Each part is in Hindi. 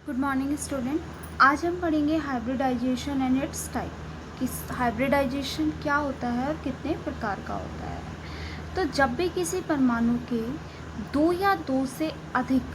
Good morning student. आज हम पढ़ेंगे हाइब्रिडाइजेशन एंड इट्स टाइप कि हाइब्रिडाइजेशन क्या होता है और कितने प्रकार का होता है। तो जब भी किसी परमाणु के दो या दो से अधिक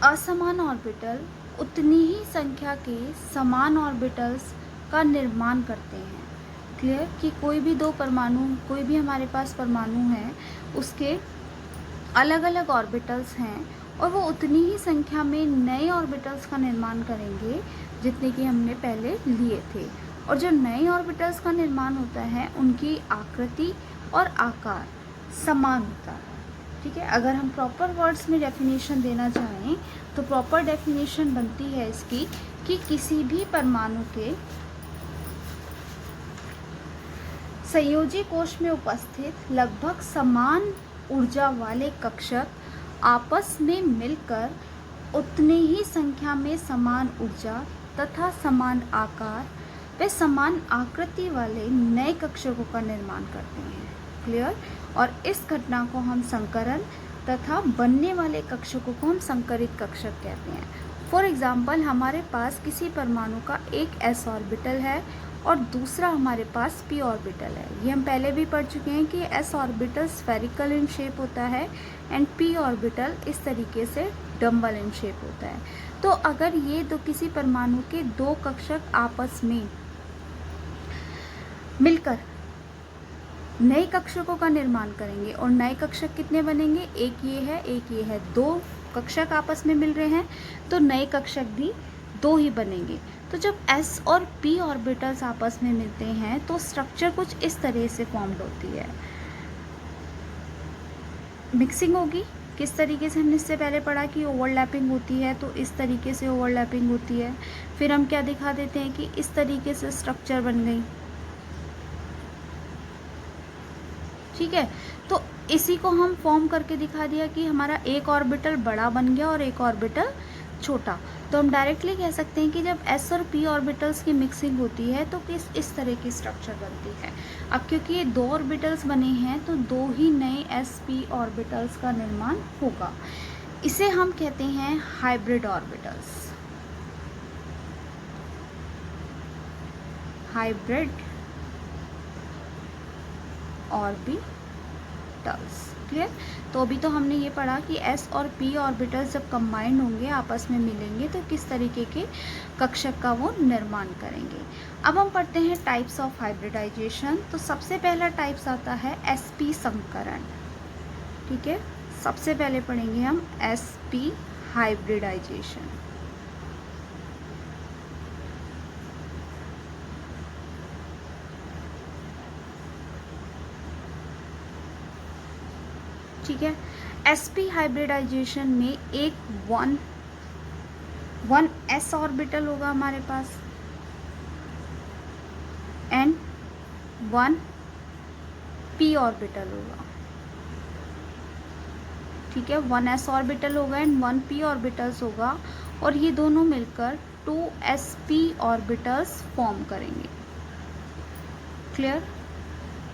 असमान ऑर्बिटल उतनी ही संख्या के समान ऑर्बिटल्स का निर्माण करते हैं। क्लियर कि कोई भी दो परमाणु, कोई भी हमारे पास परमाणु है, उसके अलग अलग ऑर्बिटल्स हैं और वो उतनी ही संख्या में नए ऑर्बिटल्स का निर्माण करेंगे जितने कि हमने पहले लिए थे। और जो नए ऑर्बिटल्स का निर्माण होता है उनकी आकृति और आकार समान होता है। ठीक है, अगर हम प्रॉपर वर्ड्स में डेफिनेशन देना चाहें तो प्रॉपर डेफिनेशन बनती है इसकी कि किसी भी परमाणु के संयोजी कोश में उपस्थित लगभग समान ऊर्जा वाले कक्षक आपस में मिलकर उतनी ही संख्या में समान ऊर्जा तथा समान आकार व समान आकृति वाले नए कक्षकों का निर्माण करते हैं। क्लियर। और इस घटना को हम संकरण तथा बनने वाले कक्षकों को हम संकरित कक्षक कहते हैं। फॉर एग्जाम्पल, हमारे पास किसी परमाणु का एक s ऑर्बिटल है और दूसरा हमारे पास p ऑर्बिटल है। ये हम पहले भी पढ़ चुके हैं कि s orbital spherical in shape होता है एंड p ऑर्बिटल इस तरीके से डम्बल इन शेप होता है। तो अगर ये दो किसी परमाणु के दो कक्षक आपस में मिलकर नए कक्षकों का निर्माण करेंगे और नए कक्षक कितने बनेंगे, एक ये है, दो कक्षक आपस में मिल रहे हैं तो नए कक्षक भी दो ही बनेंगे। तो जब s और p ऑर्बिटल्स आपस में मिलते हैं तो स्ट्रक्चर कुछ इस तरह से फॉर्म्ड होती है। मिक्सिंग होगी, किस तरीके से हमने इससे पहले पढ़ा कि ओवरलैपिंग होती है, तो इस तरीके से ओवरलैपिंग होती है। फिर हम क्या दिखा देते हैं कि इस तरीके से स्ट्रक्चर बन गई। ठीक है, तो इसी को हम फॉर्म करके दिखा दिया कि हमारा एक ऑर्बिटल बड़ा बन गया और एक ऑर्बिटल छोटा। तो हम डायरेक्टली कह सकते हैं कि जब s और p ऑर्बिटल्स की मिक्सिंग होती है तो इस तरह की स्ट्रक्चर बनती है। अब क्योंकि ये दो ऑर्बिटल्स बने हैं तो दो ही नए s p ऑर्बिटल्स का निर्माण होगा। इसे हम कहते हैं hybrid orbitals. Hybrid orbitals. Clear. तो अभी तो हमने ये पढ़ा कि s और p ऑर्बिटल्स जब कंबाइंड होंगे, आपस में मिलेंगे, तो किस तरीके के कक्षक का वो निर्माण करेंगे। अब हम पढ़ते हैं टाइप्स ऑफ हाइब्रिडाइजेशन। तो सबसे पहला टाइप्स आता है sp संकरण। ठीक है, सबसे पहले पढ़ेंगे हम sp हाइब्रिडाइजेशन। ठीक है, sp हाइब्रिडाइजेशन में एक वन s ऑर्बिटल होगा हमारे पास एंड वन p ऑर्बिटल होगा। ठीक है, वन s ऑर्बिटल होगा एंड वन p ऑर्बिटल्स होगा और ये दोनों मिलकर 2sp ऑर्बिटल्स फॉर्म करेंगे। क्लियर।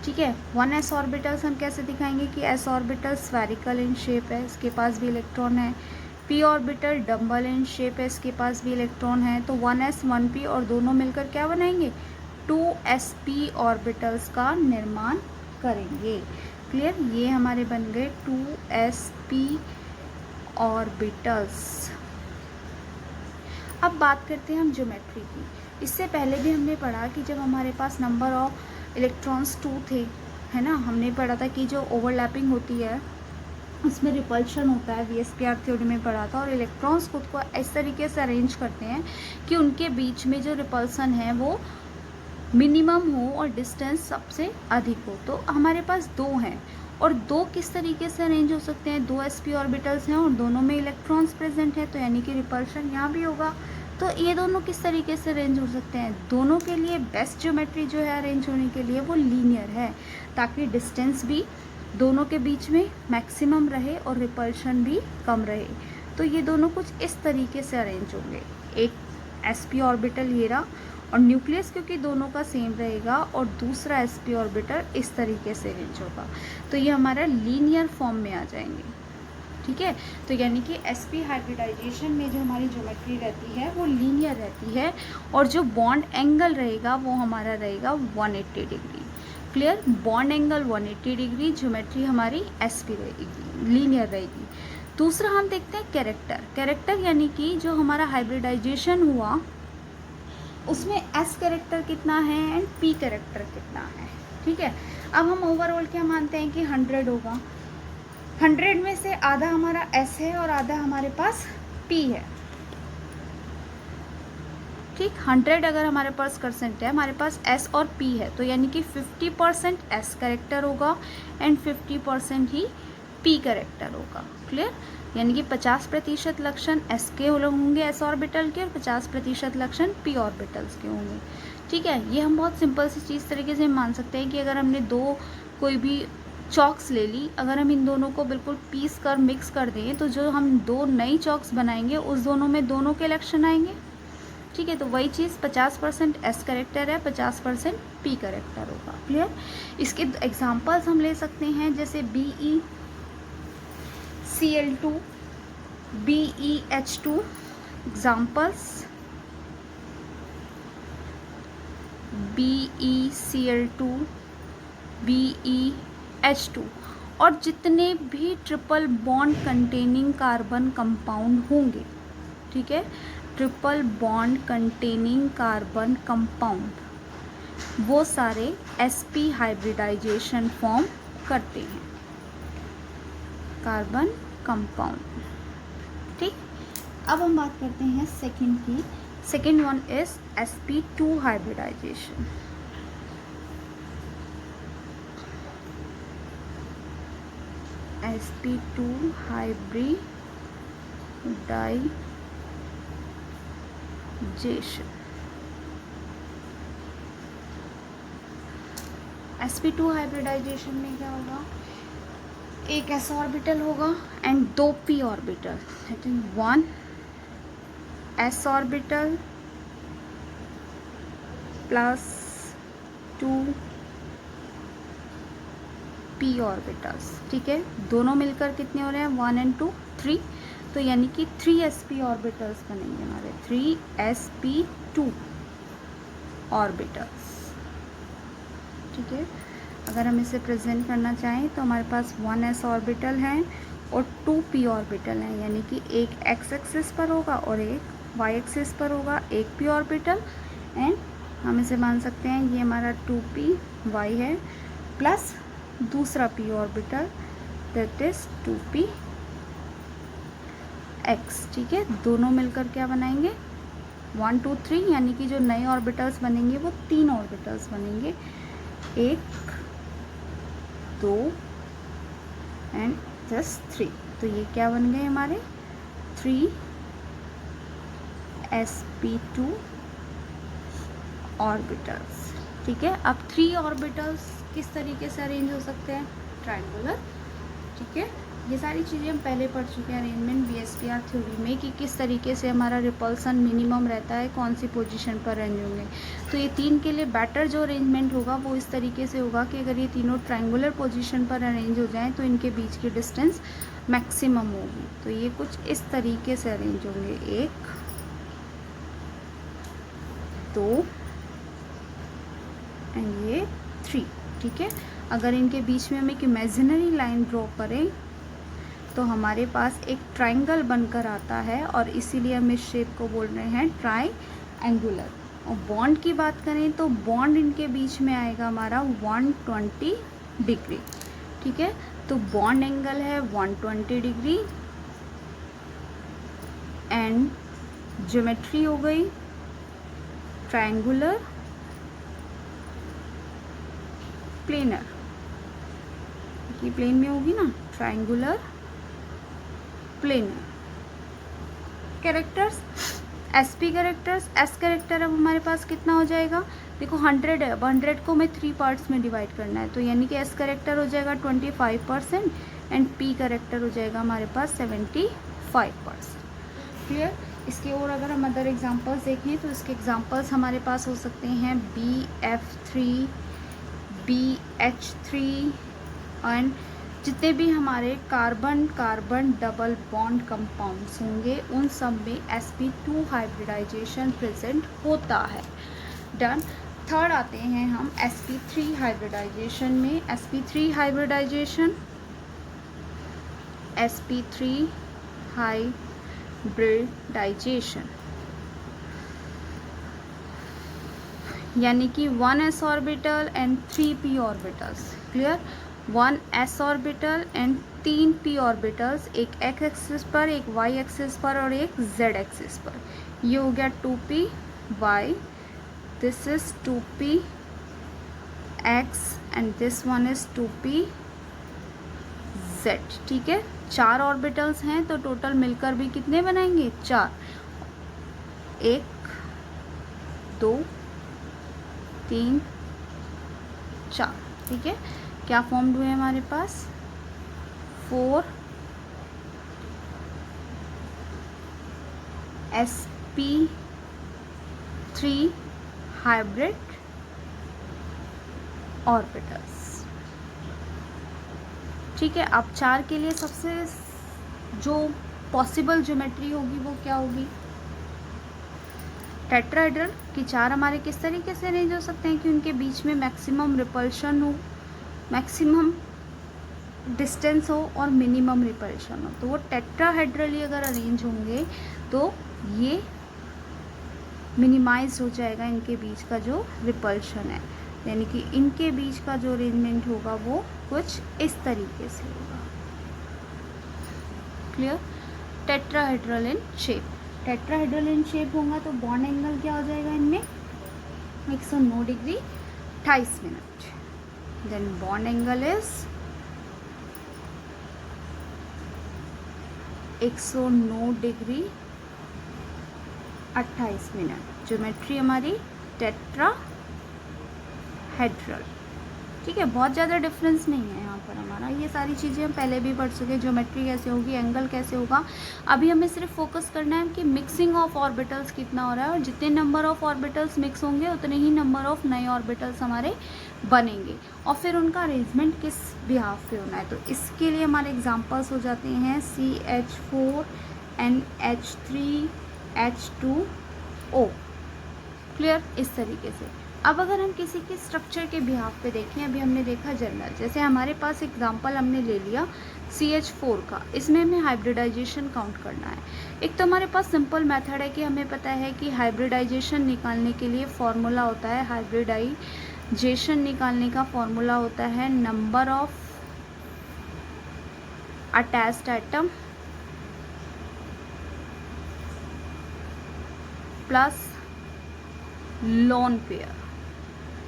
ठीक है, वन s ऑर्बिटल्स हम कैसे दिखाएंगे कि s orbital spherical in shape है, इसके पास भी इलेक्ट्रॉन है। p orbital dumbbell in shape है, इसके पास भी इलेक्ट्रॉन है। तो 1s 1p और दोनों मिलकर क्या बनाएंगे, 2sp ऑर्बिटल्स का निर्माण करेंगे। क्लियर, ये हमारे बन गए 2sp ऑर्बिटल्स। अब बात करते हैं हम ज्योमेट्री की। इससे पहले भी हमने पढ़ा कि जब हमारे पास नंबर ऑफ इलेक्ट्रॉन्स 2 थे, है ना, हमने पढ़ा था कि जो ओवरलैपिंग होती है उसमें रिपल्शन होता है, VSPR थ्योरी में पढ़ा था। और इलेक्ट्रॉन्स खुद को इस तरीके से अरेंज करते हैं कि उनके बीच में जो रिपल्सन है वो मिनिमम हो और डिस्टेंस सबसे अधिक हो। तो हमारे पास दो हैं और दो किस तरीके से अरेंज हो सकते हैं, 2sp ऑर्बिटल्स हैं और दोनों में इलेक्ट्रॉन्स प्रेजेंट है, तो यानी कि रिपल्शन यहाँ भी होगा। तो ये दोनों किस तरीके से अरेंज हो सकते हैं, दोनों के लिए बेस्ट ज्योमेट्री जो है अरेंज होने के लिए वो लीनियर है, ताकि डिस्टेंस भी दोनों के बीच में मैक्सिमम रहे और रिपल्शन भी कम रहे। तो ये दोनों कुछ इस तरीके से अरेंज होंगे। एक sp ऑर्बिटल ये रहा और न्यूक्लियस क्योंकि दोनों का सेम रहेगा और दूसरा sp ऑर्बिटल इस तरीके से अरेंज होगा। तो ये हमारा लीनियर फॉर्म में आ जाएंगे। ठीक है। तो यानी कि sp हाइब्रिडाइजेशन में जो हमारी ज्योमेट्री रहती है वो लीनियर रहती है, और जो बॉन्ड एंगल रहेगा वो हमारा रहेगा 180 degree. Clear, bond angle 180 degree, geometry हमारी sp रहेगी, लीनियर रहेगी। दूसरा हम देखते हैं कैरेक्टर। कैरेक्टर यानी कि जो हमारा हाइब्रिडाइजेशन हुआ उसमें s कैरेक्टर कितना है एंड p कैरेक्टर कितना है। ठीक है, अब हम ओवरऑल क्या मानते हैं कि 100 होगा। 100 में से आधा हमारा s है और आधा हमारे पास p है। ठीक, 100 अगर हमारे पास परसेंट है, हमारे पास s और p है, तो यानी कि 50% s कैरेक्टर होगा एंड 50% ही p कैरेक्टर होगा। क्लियर, यानी कि 50% लक्षण s के होंगे s ऑर्बिटल के, और 50% लक्षण p ऑर्बिटल्स के होंगे। ठीक है, ये हम बहुत सिंपल सी चीज़ तरीके से मान सकते हैं कि अगर हमने दो कोई भी चॉक्स ले ली, अगर हम इन दोनों को बिल्कुल पीस कर मिक्स कर दें तो जो हम दो नई चॉक्स बनाएंगे उस दोनों में दोनों के लक्षण आएंगे। ठीक है, तो वही चीज़ 50% एस करेक्टर है, 50% पी करेक्टर होगा। क्लियर, इसके एग्जांपल्स हम ले सकते हैं जैसे BeCl2, BeH2 examples, BeCl2, BeH2, और जितने भी triple bond containing carbon compound होंगे, ठीक है, triple bond containing carbon compound वो सारे sp हाइब्रिडाइजेशन फॉर्म करते हैं, कार्बन कंपाउंड। ठीक, अब हम बात करते हैं सेकंड की। Second one is sp2 hybridization. sp2 hybridization. sp2 hybridization में क्या होगा, एक s ऑर्बिटल होगा एंड दो p orbital, one s orbital plus 2 p orbitals. ठीक है, दोनों मिलकर कितने हो रहे हैं, 1 and 2 3, तो यानी कि 3 sp ऑर्बिटल्स बनेंगे हमारे, 3 sp2 ऑर्बिटल्स। ठीक है, अगर हम इसे प्रेजेंट करना चाहें तो हमारे पास 1 s ऑर्बिटल है और 2 p ऑर्बिटल हैं, यानी कि एक x एक्सिस पर होगा और एक y एक्सिस पर होगा, एक p ऑर्बिटल, एंड हम इसे मान सकते हैं ये हमारा 2p y है प्लस दूसरा p orbital that is 2p x। ठीक है, दोनों मिलकर क्या बनाएंगे, 1 2 3, यानी कि जो नए ऑर्बिटल्स बनेंगे वो 3 ऑर्बिटल्स बनेंगे, 1 2 एंड जस्ट 3। तो ये क्या बन गए हमारे 3 sp2 ऑर्बिटल्स। ठीक है, अब 3 ऑर्बिटल्स किस तरीके से अरेंज हो सकते हैं, ट्रायंगुलर। ठीक है, ये सारी चीज़ें हम पहले पढ़ चुके हैं अरेंजमेंट BSPR थ्योरी में कि किस तरीके से हमारा रिपल्सन मिनिमम रहता है, कौन सी पोजीशन पर अरेंज होंगे। तो ये 3 के लिए बेटर जो अरेंजमेंट होगा वो इस तरीके से होगा कि अगर ये तीनों ट्रायंगुलर पोजीशन पर अरेंज हो जाएं तो इनके बीच की डिस्टेंस मैक्सिमम होगी। तो ये कुछ इस तरीके से अरेंज होंगे, 1 2 एंड ये 3। ठीक है, अगर इनके बीच में हम एक इमेजिनरी लाइन ड्रॉ करें तो हमारे पास एक ट्रायंगल बनकर आता है, और इसीलिए हम इस शेप को बोल रहे हैं ट्रायंगुलर। और बॉन्ड की बात करें तो बॉन्ड इनके बीच में आएगा हमारा 120 डिग्री। ठीक है, तो बॉन्ड एंगल है 120 डिग्री एंड ज्योमेट्री हो गई ट्रायंगुलर प्लेनर, ये प्लेन में होगी ना, triangular planar. Characters sp characters, s character अब हमारे पास कितना हो जाएगा, देखो 100 है, अब 100 को हमें 3 पार्ट्स में डिवाइड करना है, तो यानी कि s कैरेक्टर हो जाएगा 25% एंड p कैरेक्टर हो जाएगा हमारे पास 75%। क्लियर, इसके और अगर हम अदर एग्जांपल्स देखें तो इसके एग्जांपल्स हमारे पास हो सकते हैं BF3, BH3 एंड जितने भी हमारे carbon carbon double bond compounds होंगे उन सब में sp2 हाइब्रिडाइजेशन प्रेजेंट होता है। डन। थर्ड आते हैं हम sp3 हाइब्रिडाइजेशन में। sp3 हाइब्रिडाइजेशन, sp3 हाइब्रिडाइजेशन यानी कि 1s orbital and 3p orbitals. Clear? 1s orbital and 3p orbitals, एक x एक्सिस पर, एक y एक्सिस पर और एक z एक्सिस पर। ये हो गया 2p y, this is 2p x and this one is 2p z। ठीक है, 4 ऑर्बिटल्स हैं तो टोटल मिलकर भी कितने बनाएंगे? 4। 1 2 3 4। ठीक है, क्या फॉर्म्ड हुए हमारे पास? 4 sp3 हाइब्रिड ऑर्बिटल्स। ठीक है, अब 4 के लिए सबसे जो पॉसिबल ज्योमेट्री होगी वो क्या होगी? टेट्राहेड्रल की 4 हमारे किस तरीके से अरेंज हो सकते हैं कि उनके बीच में मैक्सिमम रिपल्शन हो, मैक्सिमम डिस्टेंस हो और मिनिमम रिपल्शन हो। तो वो टेट्राहेड्रली अगर अरेंज होंगे तो ये मिनिमाइज हो जाएगा इनके बीच का जो रिपल्शन है, यानी कि इनके बीच का जो अरेंजमेंट होगा वो कुछ इस तरीके से होगा। Clear? Tetrahedral in shape. Tetrahedral in shape होगा तो बॉन्ड एंगल क्या हो जाएगा इनमें? 109 degree 28 minute. Then bond angle is 109 degree 28 minute. Geometry हमारी टेट्राहेड्रल। ठीक है, बहुत ज़्यादा डिफरेंस नहीं है यहाँ पर हमारा। ये सारी चीज़ें हम पहले भी पढ़ चुके हैं, ज्योमेट्री कैसे होगी, एंगल कैसे होगा। अभी हमें सिर्फ फोकस करना है कि मिक्सिंग ऑफ ऑर्बिटल्स कितना हो रहा है, और जितने नंबर ऑफ ऑर्बिटल्स मिक्स होंगे उतने ही नंबर ऑफ नए ऑर्बिटल्स हमारे बनेंगे, और फिर उनका अरेंजमेंट किस बिहाफ पे होना है। तो इसके लिए हमारे एग्जाम्पल्स हो जाते हैं CH4 NH3H2O। क्लियर? इस तरीके से। अब अगर हम किसी के स्ट्रक्चर के बिहाफ पे देखें, अभी हमने देखा जनरल, जैसे हमारे पास एग्जांपल हमने ले लिया CH4 का, इसमें हमें हाइब्रिडाइजेशन काउंट करना है। एक तो हमारे पास सिंपल मेथड है कि हमें पता है कि हाइब्रिडाइजेशन निकालने के लिए फॉर्मूला होता है, हाइब्रिडाइजेशन निकालने का फॉर्मूला होता है number of attached atom plus lone pair.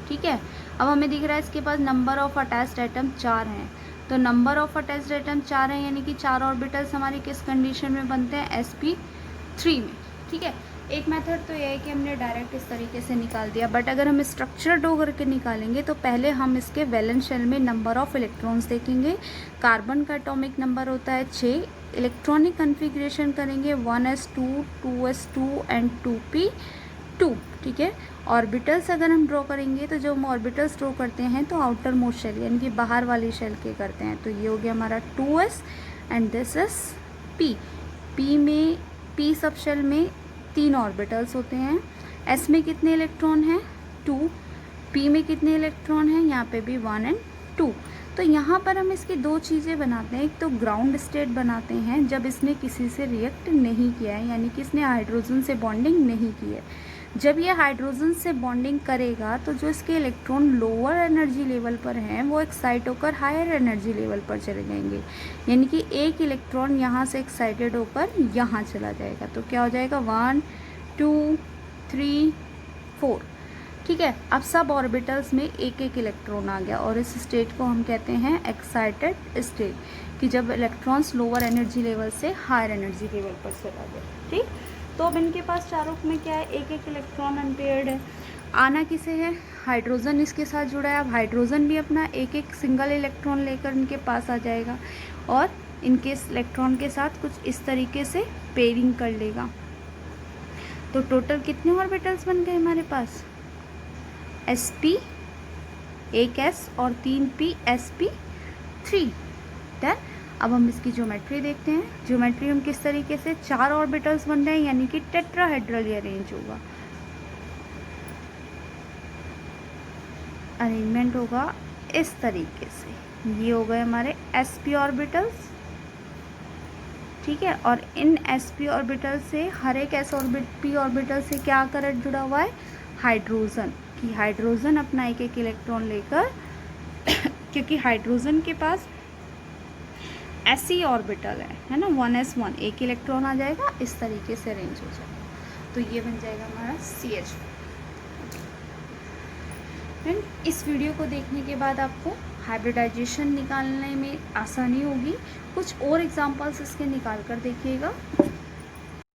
ठीक है, अब हमें दिख रहा है इसके पास नंबर ऑफ अटैच्ड एटम 4 हैं, तो नंबर ऑफ अटैच्ड एटम 4 हैं, यानी कि 4 ऑर्बिटल्स हमारे किस कंडीशन में बनते हैं? sp3 में। ठीक है, एक मेथड तो यह है कि हमने डायरेक्ट इस तरीके से निकाल दिया, बट अगर हम स्ट्रक्चर ड्रॉ करके निकालेंगे तो पहले हम इसके वैलेंस शेल में नंबर ऑफ इलेक्ट्रॉन्स देखेंगे। कार्बन का एटॉमिक नंबर होता है 6, इलेक्ट्रॉनिक कन्फिग्रेशन करेंगे 1s2 2s2 एंड 2p2। ठीक है, ऑर्बिटल्स अगर हम ड्रॉ करेंगे तो जो हम ऑर्बिटल्स ड्रॉ करते हैं तो आउटर मोस्ट शेल यानी कि बाहर वाली शेल के करते हैं। तो ये हो गया हमारा 2s and this is p। p subshell में 3 ऑर्बिटल्स होते हैं। s में कितने इलेक्ट्रॉन हैं? 2। p में कितने इलेक्ट्रॉन हैं? यहाँ पे भी 1 एंड 2। तो यहाँ पर हम इसकी 2 चीज़ें बनाते हैं। एक तो ग्राउंड स्टेट बनाते हैं जब इसने किसी से रिएक्ट नहीं किया है, यानी कि इसने हाइड्रोजन से बॉन्डिंग नहीं की है। जब ये हाइड्रोजन से बॉन्डिंग करेगा तो जो इसके इलेक्ट्रॉन लोअर एनर्जी लेवल पर हैं वो एक्साइट होकर हायर एनर्जी लेवल पर चले जाएंगे, यानी कि एक इलेक्ट्रॉन यहाँ से एक्साइटेड होकर यहाँ चला जाएगा। तो क्या हो जाएगा? 1 2 3 4। ठीक है, अब सब ऑर्बिटल्स में एक एक इलेक्ट्रॉन आ गया और इस स्टेट को हम कहते हैं एक्साइटेड स्टेट, कि जब इलेक्ट्रॉन्स लोअर एनर्जी लेवल से हायर एनर्जी लेवल पर चला गया। ठीक, तो अब इनके पास चारों में क्या है? एक एक इलेक्ट्रॉन अनपेयर्ड है। आना किसे है? हाइड्रोजन इसके साथ जुड़ा है। अब हाइड्रोजन भी अपना एक एक सिंगल इलेक्ट्रॉन लेकर इनके पास आ जाएगा और इनके इलेक्ट्रॉन के साथ कुछ इस तरीके से पेयरिंग कर लेगा। तो टोटल कितने ऑर्बिटल्स बन गए हमारे पास? sp, एक s और 3p sp3। देन अब हम इसकी ज्योमेट्री देखते हैं। ज्योमेट्री हम किस तरीके से 4 ऑर्बिटल्स बन रहे हैं, यानी कि टेट्राहेड्रल ये अरेंज होगा। अरेंजमेंट होगा इस तरीके से। ये हो गए हमारे sp ऑर्बिटल्स, ठीक है। और इन sp ऑर्बिटल से हर एक p ऑर्बिटल से क्या करंट जुड़ा हुआ है, हाइड्रोजन। कि हाइड्रोजन अपना एक एक इलेक्ट्रॉन लेकर क्योंकि हाइड्रोजन के पास se ऑर्बिटल है ना, 1s1, एक इलेक्ट्रॉन आ जाएगा, इस तरीके से अरेंज हो जाएगा। तो ये बन जाएगा हमारा CH। फ्रेंड, इस वीडियो को देखने के बाद आपको हाइब्रिडाइजेशन निकालने में आसानी होगी। कुछ और एग्जांपल्स इसके निकाल कर देखिएगा।